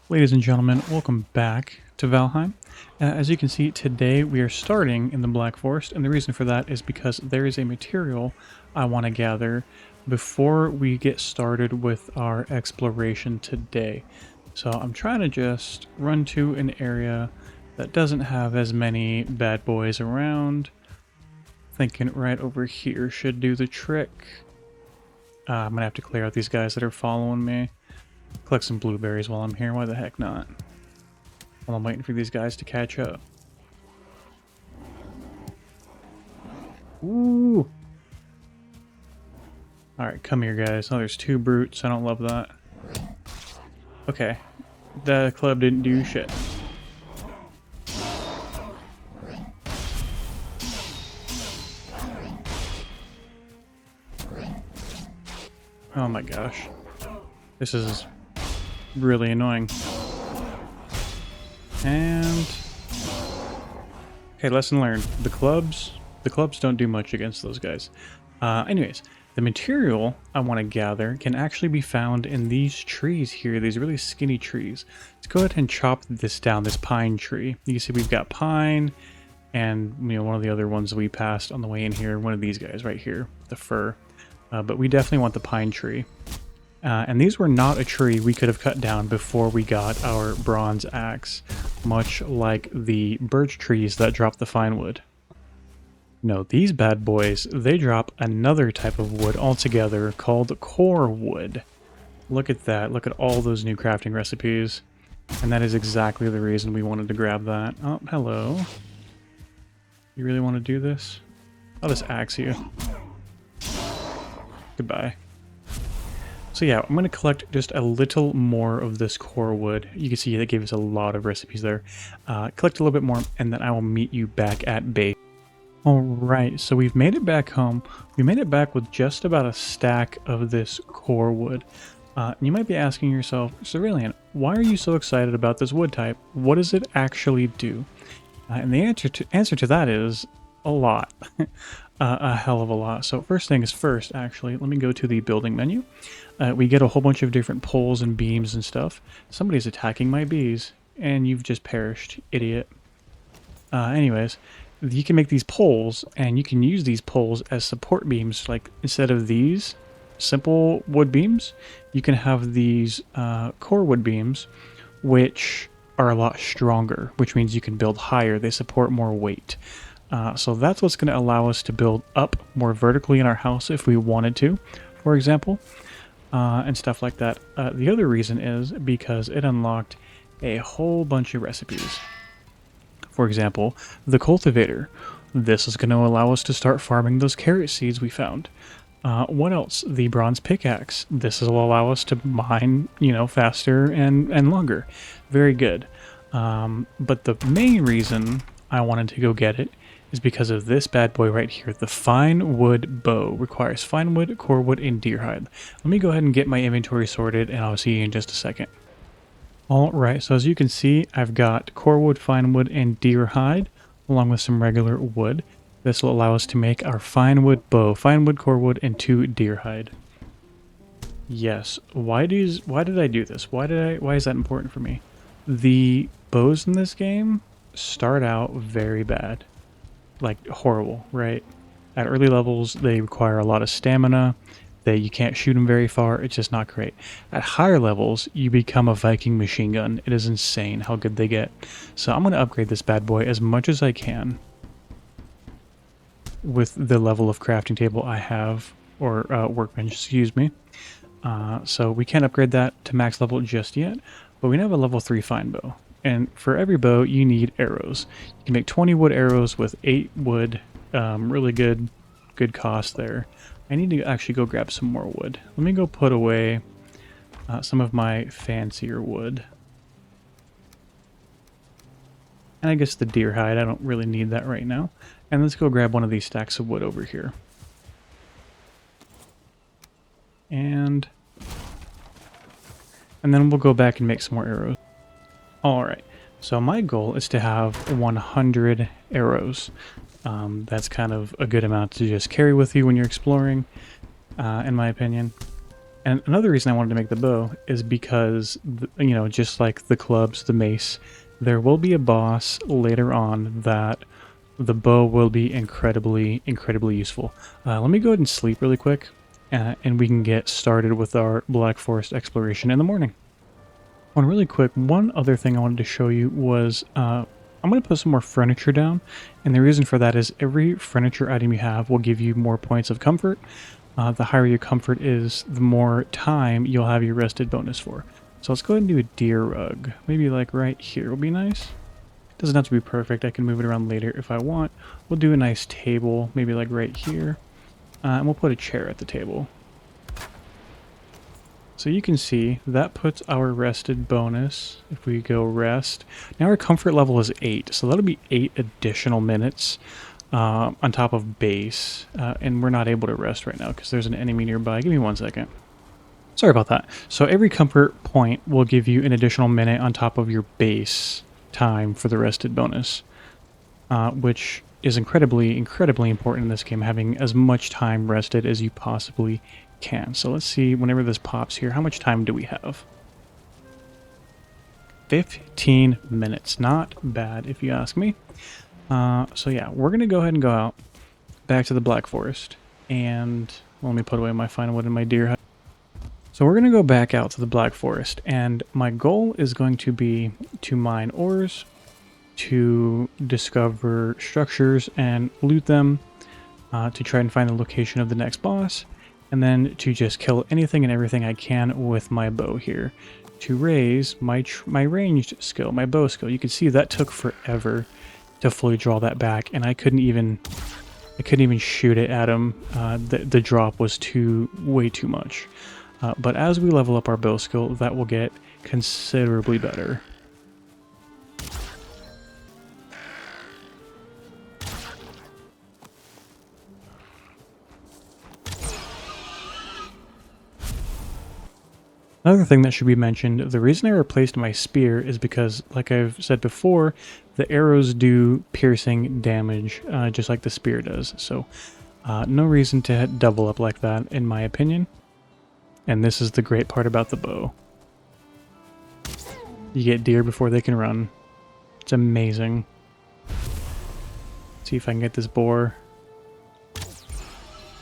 Ladies and gentlemen, welcome back to Valheim. As you can see, today we are starting in the Black Forest, and the reason for that is because there is a material I want to gather before we get started with our exploration today. So I'm trying to just run to an area that doesn't have as many bad boys around. Thinking right over here should do the trick. I'm going to have to clear out these guys that are following me. Collect some blueberries while I'm here, why the heck not? While I'm waiting for these guys to catch up. Ooh! Alright, come here guys. Oh, there's two brutes, I don't love that. Okay, the club didn't do shit. Oh my gosh. This is really annoying. And okay, lesson learned. The clubs don't do much against those guys. Anyways, the material I want to gather can actually be found in these trees here, these really skinny trees. Let's go ahead and chop this down, this pine tree. You can see we've got pine and one of the other ones we passed on the way in here, one of these guys right here, the fir. But we definitely want the pine tree. And these were not a tree we could have cut down before we got our bronze axe, much like the birch trees that drop the fine wood. No, these bad boys, they drop another type of wood altogether called core wood. Look at that, look at all those new crafting recipes. And that is exactly the reason we wanted to grab that. Oh, hello. You really want to do this? I'll just axe you. Goodbye. So yeah, I'm going to collect just a little more of this core wood. You can see that gave us a lot of recipes there. Collect a little bit more, and then I will meet you back at base. Alright, so we've made it back home. We made it back with just about a stack of this core wood. You might be asking yourself, Cerulean, why are you so excited about this wood type? What does it actually do? And the answer to that is a lot. A hell of a lot. So first things first, actually, let me go to the building menu. We get a whole bunch of different poles and beams and stuff. Somebody's attacking my bees, and you've just perished, idiot. Anyways, you can make these poles, and you can use these poles as support beams. Like, instead of these simple wood beams, you can have these core wood beams, which are a lot stronger, which means you can build higher. They support more weight. So that's what's going to allow us to build up more vertically in our house if we wanted to, for example, and stuff like that. The other reason is because it unlocked a whole bunch of recipes. For example, the cultivator. This is going to allow us to start farming those carrot seeds we found. What else? The bronze pickaxe. This will allow us to mine, faster and longer. Very good. But the main reason I wanted to go get it is because of this bad boy right here. The fine wood bow requires fine wood, core wood, and deer hide. Let me go ahead and get my inventory sorted, and I'll see you in just a second. Alright, so as you can see, I've got core wood, fine wood, and deer hide, along with some regular wood. This will allow us to make our fine wood bow, fine wood, core wood, and 2 deer hide. Yes, why did I do this? Why is that important for me? The bows in this game start out very bad. Like, horrible, right? At early levels, they require a lot of stamina. You can't shoot them very far. It's just not great. At higher levels, you become a Viking machine gun. It is insane how good they get. So I'm going to upgrade this bad boy as much as I can with the level of crafting table I have, or workbench, excuse me. So we can't upgrade that to max level just yet, but we now have a level 3 fine bow. And for every bow, you need arrows. You can make 20 wood arrows with 8 wood. Really good cost there. I need to actually go grab some more wood. Let me go put away some of my fancier wood. And I guess the deer hide, I don't really need that right now. And let's go grab one of these stacks of wood over here. And then we'll go back and make some more arrows. Alright, so my goal is to have 100 arrows. That's kind of a good amount to just carry with you when you're exploring, in my opinion. And another reason I wanted to make the bow is because, you know, just like the clubs, the mace, there will be a boss later on that the bow will be incredibly, incredibly useful. Let me go ahead and sleep really quick, and we can get started with our Black Forest exploration in the morning. Really quick, one other thing I wanted to show you was I'm going to put some more furniture down, and the reason for that is every furniture item you have will give you more points of comfort. The higher your comfort is, the more time you'll have your rested bonus for. So let's go ahead and do a deer rug. Maybe like right here will be nice. Doesn't have to be perfect. I can move it around later if I want. We'll do a nice table, maybe like right here. And we'll put a chair at the table. So you can see that puts our rested bonus. If we go rest, now our comfort level is 8. So that'll be 8 additional minutes on top of base. And we're not able to rest right now because there's an enemy nearby. Give me 1 second. Sorry about that. So every comfort point will give you an additional minute on top of your base time for the rested bonus, which is incredibly, incredibly important in this game, having as much time rested as you possibly can. So let's see, whenever this pops here, how much time do we have? 15 minutes. Not bad, if you ask me. So yeah, we're going to go ahead and go out back to the Black Forest, and let me put away my fine wood in my deer hut. So we're going to go back out to the Black Forest, and my goal is going to be to mine ores, to discover structures and loot them, to try and find the location of the next boss, and then to just kill anything and everything I can with my bow here, to raise my ranged skill, my bow skill. You can see that took forever to fully draw that back, and I couldn't even shoot it at him. The drop was way too much. But as we level up our bow skill, that will get considerably better. Another thing that should be mentioned, the reason I replaced my spear is because, like I've said before, the arrows do piercing damage, just like the spear does. So no reason to double up like that, in my opinion. And this is the great part about the bow. You get deer before they can run. It's amazing. Let's see if I can get this boar.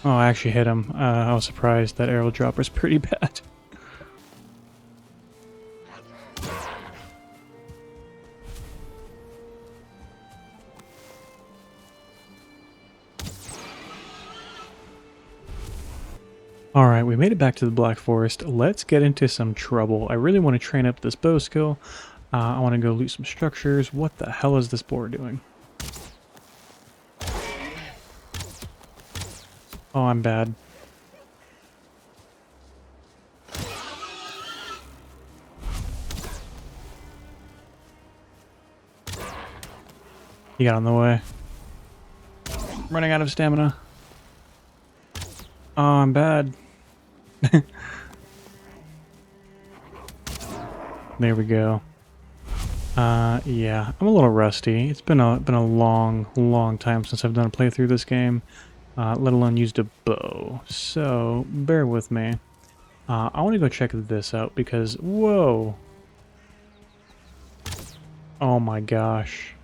Oh, I actually hit him. I was surprised. That arrow dropper's pretty bad. Alright, we made it back to the Black Forest. Let's get into some trouble. I really want to train up this bow skill. I want to go loot some structures. What the hell is this boar doing? Oh, I'm bad. He got on the way. I'm running out of stamina. Oh, I'm bad. There we go. Yeah, I'm a little rusty. It's been a long time since I've done a playthrough of this game, let alone used a bow. So bear with me. I want to go check this out because whoa! Oh my gosh!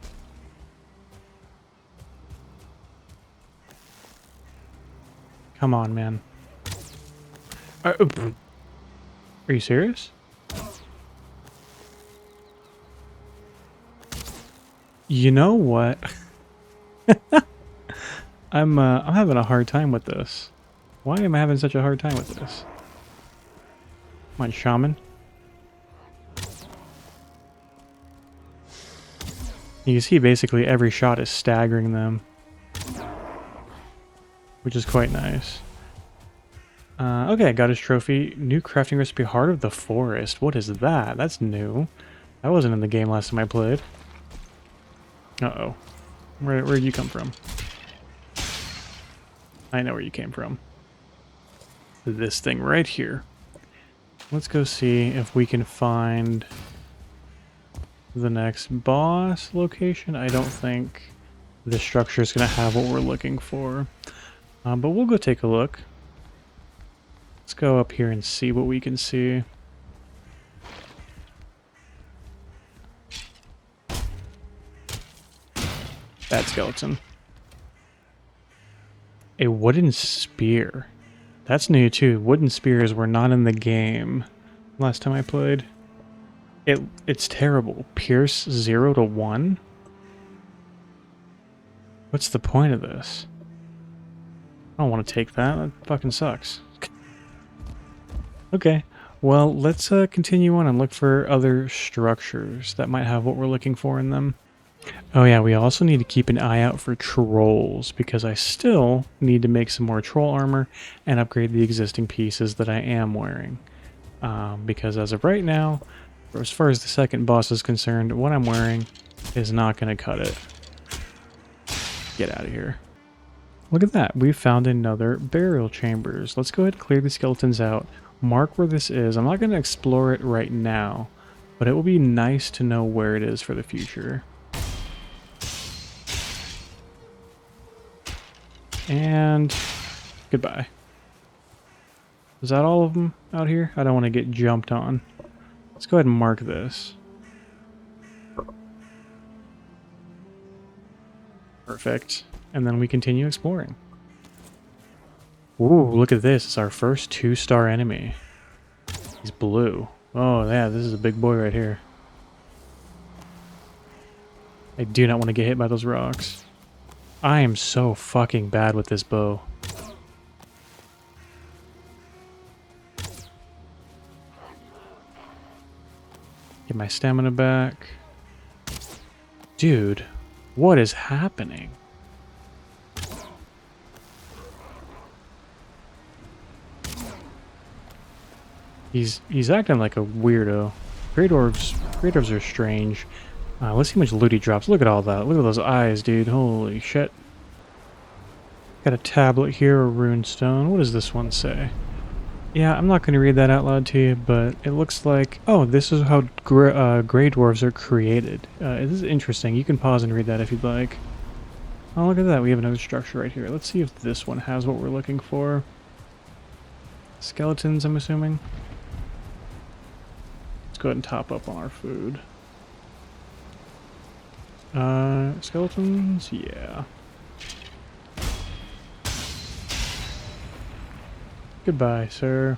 Come on, man. Are you serious? You know what? I'm having a hard time with this. Why am I having such a hard time with this? Come on, shaman. You can see basically every shot is staggering them, which is quite nice. Okay, I got his trophy. New crafting recipe, Heart of the Forest. What is that? That's new. That wasn't in the game last time I played. Uh-oh. Where'd you come from? I know where you came from. This thing right here. Let's go see if we can find the next boss location. I don't think the structure is going to have what we're looking for. But we'll go take a look. Let's go up here and see what we can see. That skeleton. A wooden spear. That's new too. Wooden spears were not in the game last time I played. It's terrible. Pierce 0 to 1? What's the point of this? I don't want to take that. That fucking sucks. Okay. Well, let's continue on and look for other structures that might have what we're looking for in them. Oh yeah, we also need to keep an eye out for trolls, because I still need to make some more troll armor and upgrade the existing pieces that I am wearing. Because as of right now, as far as the second boss is concerned, what I'm wearing is not going to cut it. Get out of here. Look at that, we found another burial chambers. Let's go ahead and clear the skeletons out, mark where this is. I'm not going to explore it right now, but it will be nice to know where it is for the future. And goodbye. Is that all of them out here? I don't want to get jumped on. Let's go ahead and mark this. Perfect. And then we continue exploring. Ooh, look at this. It's our first 2-star enemy. He's blue. Oh, yeah, this is a big boy right here. I do not want to get hit by those rocks. I am so fucking bad with this bow. Get my stamina back. Dude, what is happening? He's acting like a weirdo. Great dwarves are strange. Let's see how much loot he drops. Look at all that. Look at those eyes, dude. Holy shit. Got a tablet here, a rune stone. What does this one say? Yeah, I'm not going to read that out loud to you, but it looks like... Oh, this is how gray dwarves are created. This is interesting. You can pause and read that if you'd like. Oh, look at that. We have another structure right here. Let's see if this one has what we're looking for. Skeletons, I'm assuming. Let's go ahead and top up on our food. Skeletons? Yeah. Goodbye, sir.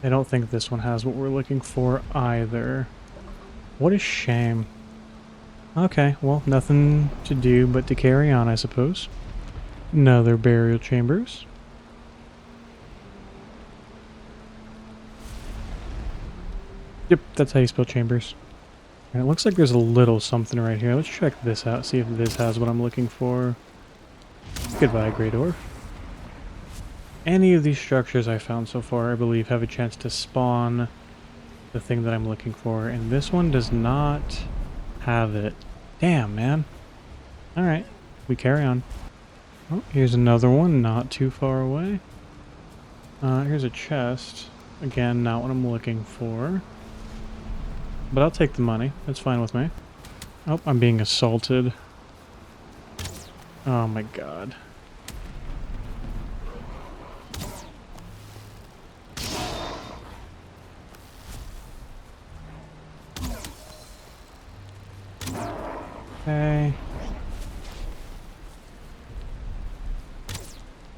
I don't think this one has what we're looking for either. What a shame. Okay, well, nothing to do but to carry on, I suppose. Another burial chambers. Yep, that's how you spell chambers. And it looks like there's a little something right here. Let's check this out, see if this has what I'm looking for. Goodbye, Grey Dwarf. Any of these structures I found so far, I believe, have a chance to spawn the thing that I'm looking for, and this one does not have it. Damn, man. Alright, we carry on. Oh, here's another one, not too far away. Here's a chest. Again, not what I'm looking for. But I'll take the money. That's fine with me. Oh, I'm being assaulted. Oh my god. Okay.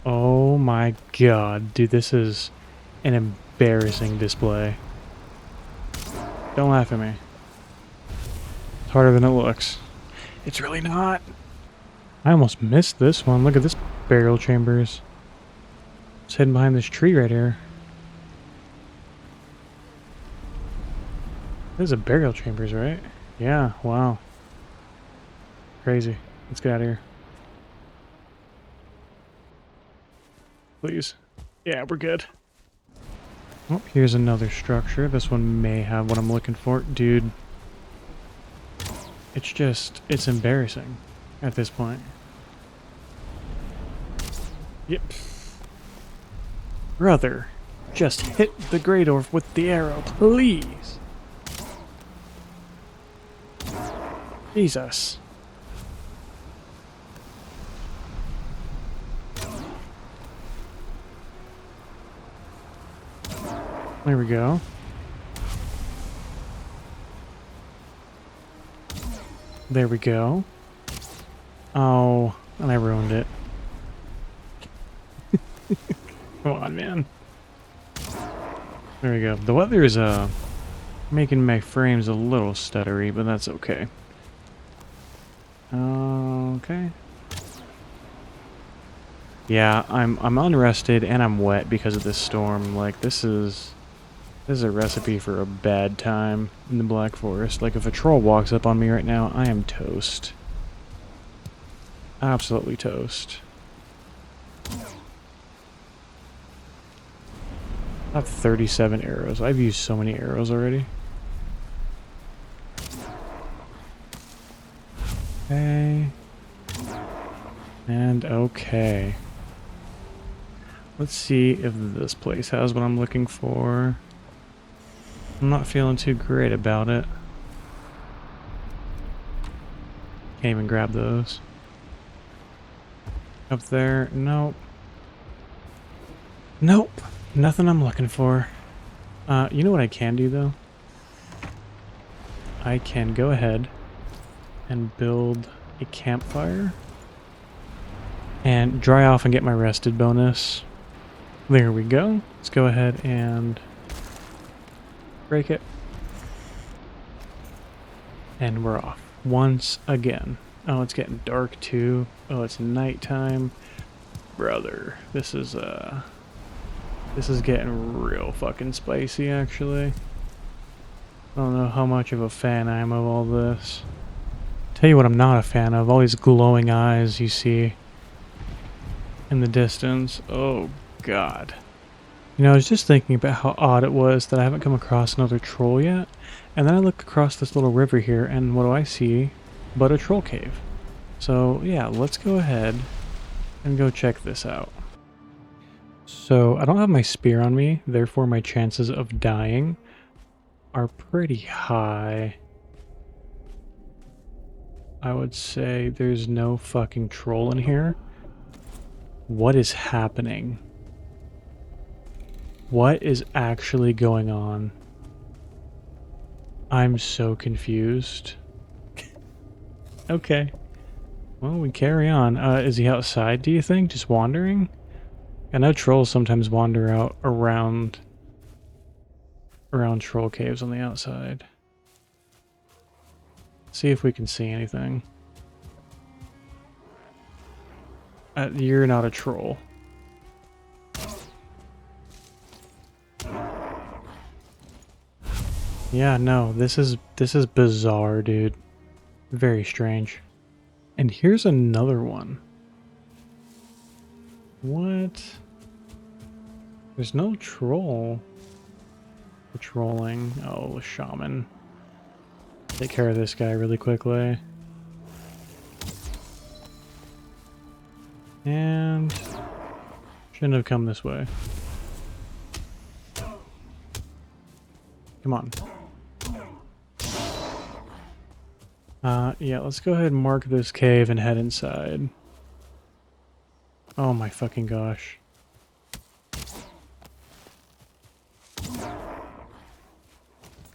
Oh my god, dude, this is an embarrassing display. Don't laugh at me. It's harder than it looks. It's really not. I almost missed this one. Look at this burial chambers. It's hidden behind this tree right here. This is a burial chambers, right? Yeah, wow. Crazy. Let's get out of here. Please. Yeah, we're good. Oh, here's another structure. This one may have what I'm looking for. Dude. It's embarrassing at this point. Yep. Brother, just hit the Grey Dwarf with the arrow, please. Jesus. There we go. There we go. Oh, and I ruined it. Come on, man. There we go. The weather is making my frames a little stuttery, but that's okay. Okay. Yeah, I'm unrested and I'm wet because of this storm. Like this is a recipe for a bad time in the Black Forest. Like if a troll walks up on me right now, I am toast. Absolutely toast. I have 37 arrows. I've used so many arrows already. Okay. And okay. Let's see if this place has what I'm looking for. I'm not feeling too great about it. Can't even grab those. Up there, nope. Nope, nothing I'm looking for. You know what I can do though? I can go ahead and build a campfire and dry off and get my rested bonus. There we go. Let's go ahead and break it. And we're off once again. Oh, it's getting dark too. Oh, it's nighttime. Brother, this is getting real fucking spicy actually. I don't know how much of a fan I am of all this. Tell you what I'm not a fan of, all these glowing eyes you see in the distance. Oh god. You know, I was just thinking about how odd it was that I haven't come across another troll yet. And then I look across this little river here and what do I see but a troll cave. So yeah, let's go ahead and go check this out. So I don't have my spear on me, therefore my chances of dying are pretty high. I would say there's no fucking troll in here. What is happening? What is actually going on? I'm so confused. Okay. Well, we carry on. Is he outside, do you think? Just wandering? I know trolls sometimes wander out around troll caves on the outside. See if we can see anything. You're not a troll. Yeah, no, this is bizarre, dude. Very strange. And here's another one. What? There's no troll patrolling. Oh, the shaman. Take care of this guy really quickly. And shouldn't have come this way. Come on. Yeah, let's go ahead and mark this cave and head inside. Oh my fucking gosh.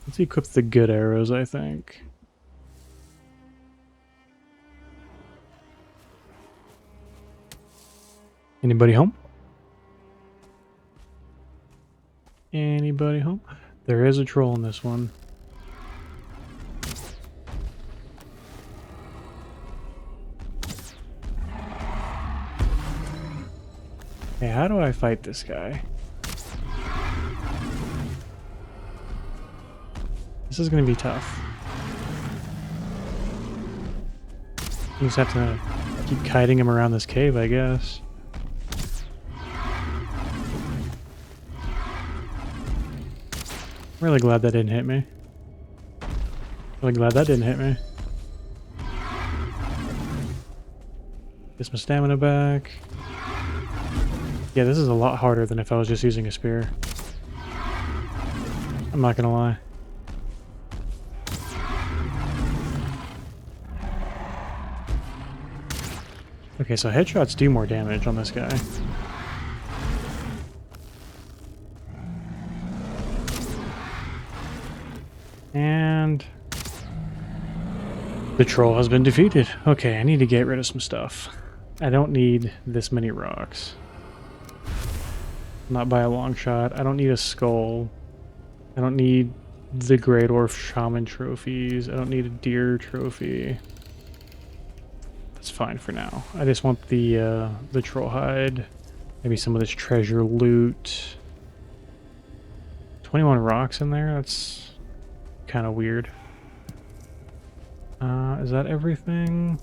Let's equip the good arrows, I think. Anybody home? Anybody home? There is a troll in this one. Hey, how do I fight this guy? This is gonna be tough. You just have to keep kiting him around this cave, I guess. Really glad that didn't hit me. Really glad that didn't hit me. Gets my stamina back. Yeah, this is a lot harder than if I was just using a spear. I'm not gonna lie. Okay, so headshots do more damage on this guy. And the troll has been defeated. Okay, I need to get rid of some stuff. I don't need this many rocks. Not by a long shot. I don't need a skull. I don't need the Great Orf Shaman trophies. I don't need a deer trophy. That's fine for now. I just want the troll hide. Maybe some of this treasure loot. 21 rocks in there? That's kind of weird. Is that everything?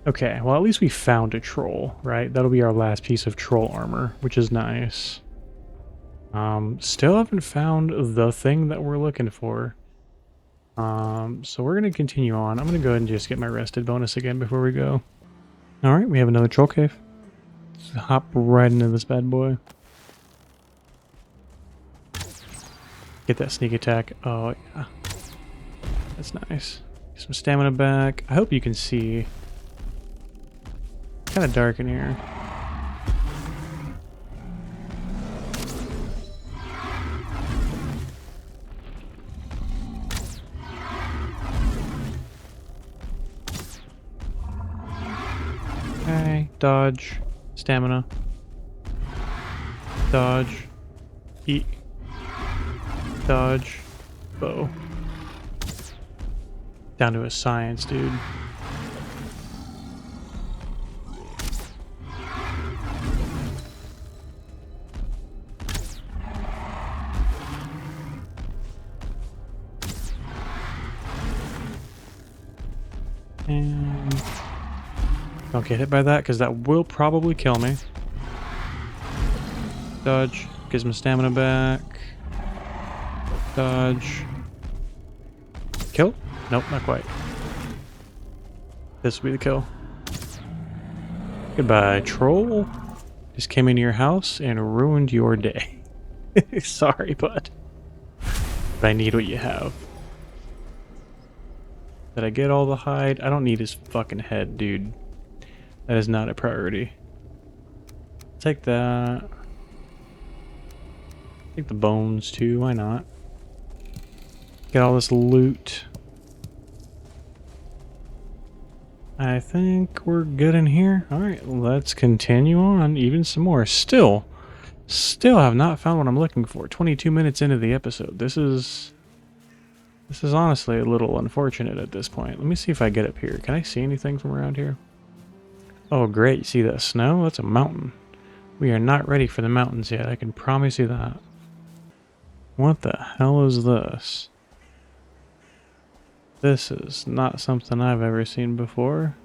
Okay, well at least we found a troll, right? That'll be our last piece of troll armor, which is nice. Still haven't found the thing that we're looking for. So we're gonna continue on. I'm gonna go ahead and just get my rested bonus again before we go. Alright, we have another troll cave. Let's hop right into this bad boy. Get that sneak attack. Oh, yeah. That's nice. Get some stamina back. I hope you can see. Kind of dark in here. Okay, dodge, stamina, dodge, eat, dodge, bow. Down to a science, dude. And don't get hit by that, because that will probably kill me. Dodge. Gives my stamina back. Dodge. Kill? Nope, not quite. This will be the kill. Goodbye, troll. Just came into your house and ruined your day. Sorry, bud. But I need what you have. Did I get all the hide? I don't need his fucking head, dude. That is not a priority. Take that. Take the bones too, why not? Get all this loot. I think we're good in here. Alright, let's continue on. Even some more. Still have not found what I'm looking for. 22 minutes into the episode. This is honestly a little unfortunate at this point. Let me see if I get up here. Can I see anything from around here? Oh, great. You see that snow? That's a mountain. We are not ready for the mountains yet. I can promise you that. What the hell is this? This is not something I've ever seen before.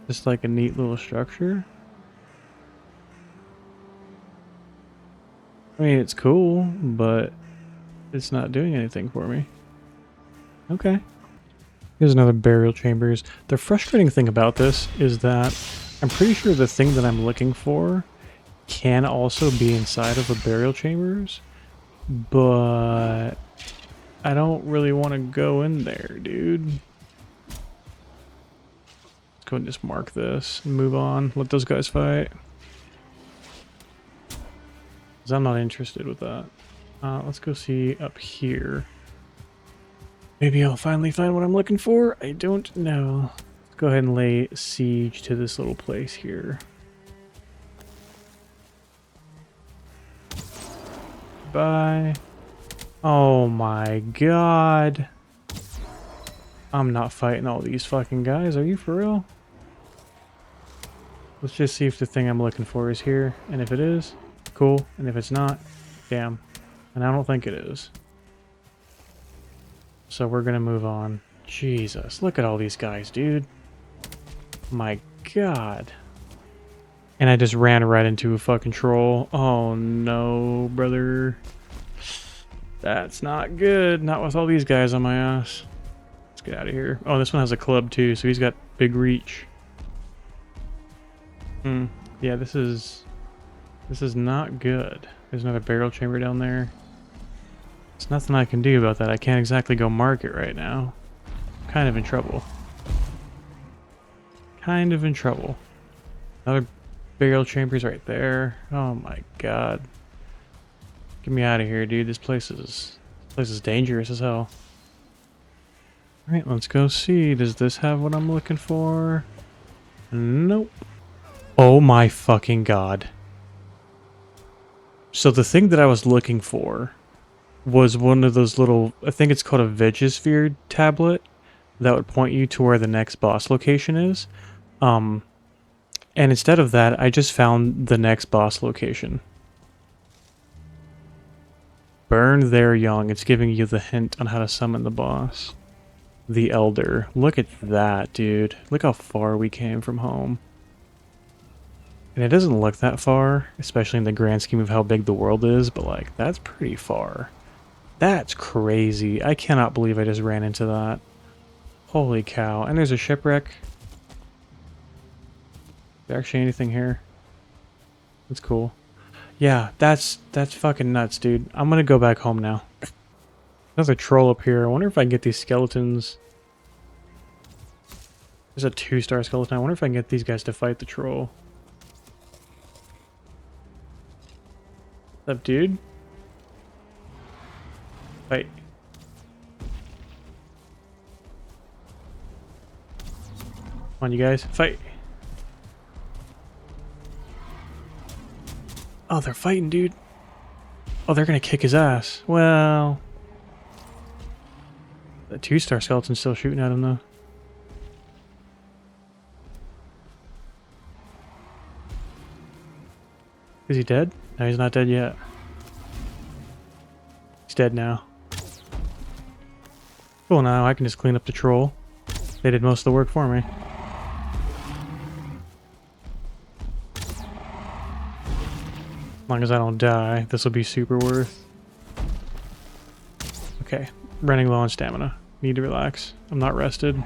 Just like a neat little structure. I mean, it's cool, but it's not doing anything for me. Okay. Here's another burial chambers. The frustrating thing about this is that I'm pretty sure the thing that I'm looking for can also be inside of a burial chambers, but I don't really want to go in there, dude. Let's go and just mark this and move on. Let those guys fight. Because I'm not interested with that. Let's go see up here. Maybe I'll finally find what I'm looking for. I don't know. Let's go ahead and lay siege to this little place here. Bye. Oh my god. I'm not fighting all these fucking guys. Are you for real? Let's just see if the thing I'm looking for is here. And if it is, cool. And if it's not, damn. And I don't think it is. So we're gonna move on. Jesus, look at all these guys, dude. My god. And I just ran right into a fucking troll. Oh no, brother. That's not good. Not with all these guys on my ass. Let's get out of here. Oh, this one has a club too, so he's got big reach. Yeah, this is not good. There's another barrel chamber down there. There's nothing I can do about that. I can't exactly go mark it right now. I'm kind of in trouble. Kind of in trouble. Another Burial chambers right there. Oh my god. Get me out of here, dude. This place is dangerous as hell. Alright, let's go see. Does this have what I'm looking for? Nope. Oh my fucking god. So the thing that I was looking for was one of those little, I think it's called a Vegisphere tablet that would point you to where the next boss location is. And instead of that, I just found the next boss location. Burn their young. It's giving you the hint on how to summon the boss. The Elder. Look at that, dude. Look how far we came from home. And it doesn't look that far, especially in the grand scheme of how big the world is, but like, that's pretty far. That's crazy. I cannot believe I just ran into that. Holy cow. And there's a shipwreck. Is there actually anything here? That's cool. Yeah, that's fucking nuts, dude. I'm gonna go back home now. There's a troll up here. I wonder if I can get these skeletons. There's a 2-star skeleton. I wonder if I can get these guys to fight the troll. What's up, dude? Fight. Come on, you guys. Fight. Oh, they're fighting, dude. Oh, they're gonna kick his ass. Well... The 2-star skeleton's still shooting at him, though. Is he dead? No, he's not dead yet. He's dead now. Cool, now I can just clean up the troll. They did most of the work for me. As long as I don't die, this will be super worth. Okay, running low on stamina. Need to relax. I'm not rested.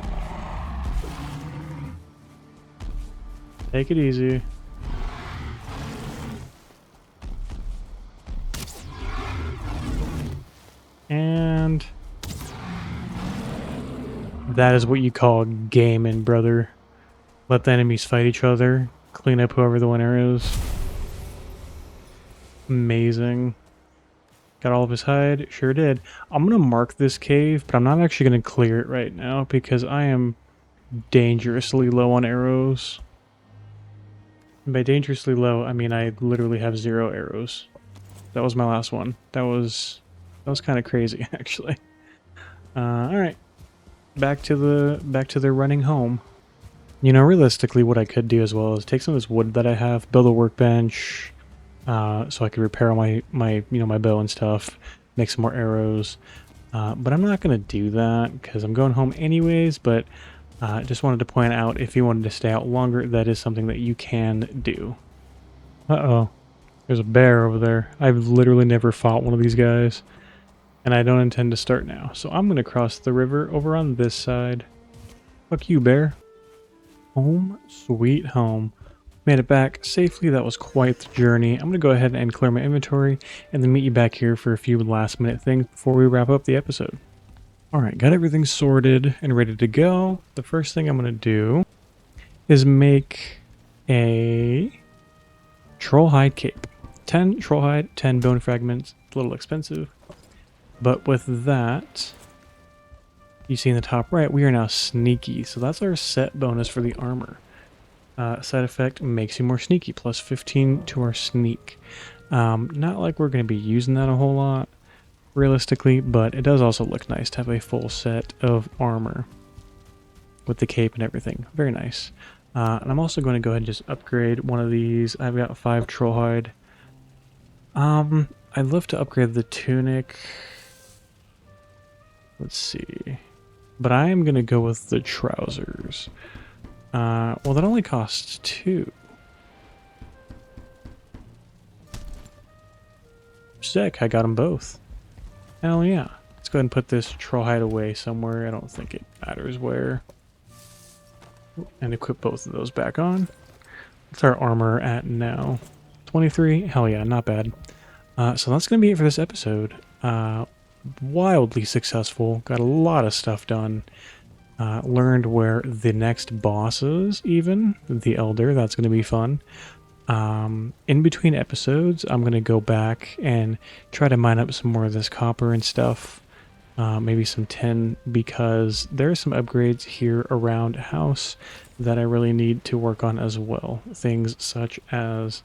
Take it easy. And that is what you call gaming, brother. Let the enemies fight each other. Clean up whoever the winner is. Amazing. Got all of his hide? Sure did. I'm going to mark this cave, but I'm not actually going to clear it right now because I am dangerously low on arrows. And by dangerously low, I mean I literally have 0 arrows. That was my last one. That was kind of crazy, actually. Alright. Back to the running home. You know, realistically, what I could do as well is take some of this wood that I have, build a workbench, so I could repair all my bow and stuff, make some more arrows. But I'm not going to do that because I'm going home anyways, but just wanted to point out, if you wanted to stay out longer, that is something that you can do. Uh-oh. There's a bear over there. I've literally never fought one of these guys, and I don't intend to start now. So I'm going to cross the river over on this side. Fuck you, bear. Home sweet home. Made it back safely. That was quite the journey. I'm going to go ahead and clear my inventory and then meet you back here for a few last minute things before we wrap up the episode. Alright, got everything sorted and ready to go. The first thing I'm going to do is make a troll hide cape. 10 troll hide, 10 bone fragments. It's a little expensive. But with that, you see in the top right, we are now sneaky. So that's our set bonus for the armor. Side effect makes you more sneaky, plus 15 to our sneak. Not like we're going to be using that a whole lot, realistically, but it does also look nice to have a full set of armor with the cape and everything. Very nice. And I'm also going to go ahead and just upgrade one of these. I've got 5 troll hide. I'd love to upgrade the tunic. Let's see. But I am going to go with the trousers. Well, that only costs 2. Sick, I got them both. Hell yeah. Let's go ahead and put this troll hide away somewhere. I don't think it matters where. And equip both of those back on. What's our armor at now? 23? Hell yeah, not bad. So that's going to be it for this episode. Wildly successful. Got a lot of stuff done. Learned where the next boss is, even. The Elder, that's going to be fun. In between episodes, I'm going to go back and try to mine up some more of this copper and stuff. Maybe some tin, because there are some upgrades here around house that I really need to work on as well. Things such as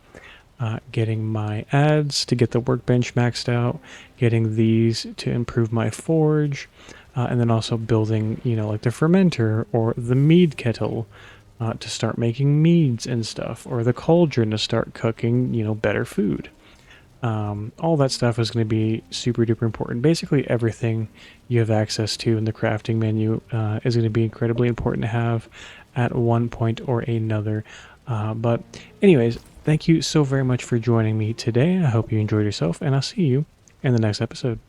getting my ads to get the workbench maxed out, getting these to improve my forge, and then also building, like the fermenter or the mead kettle to start making meads and stuff, or the cauldron to start cooking, better food. All that stuff is going to be super duper important. Basically everything you have access to in the crafting menu is going to be incredibly important to have at one point or another. But anyways, thank you so very much for joining me today. I hope you enjoyed yourself, and I'll see you in the next episode.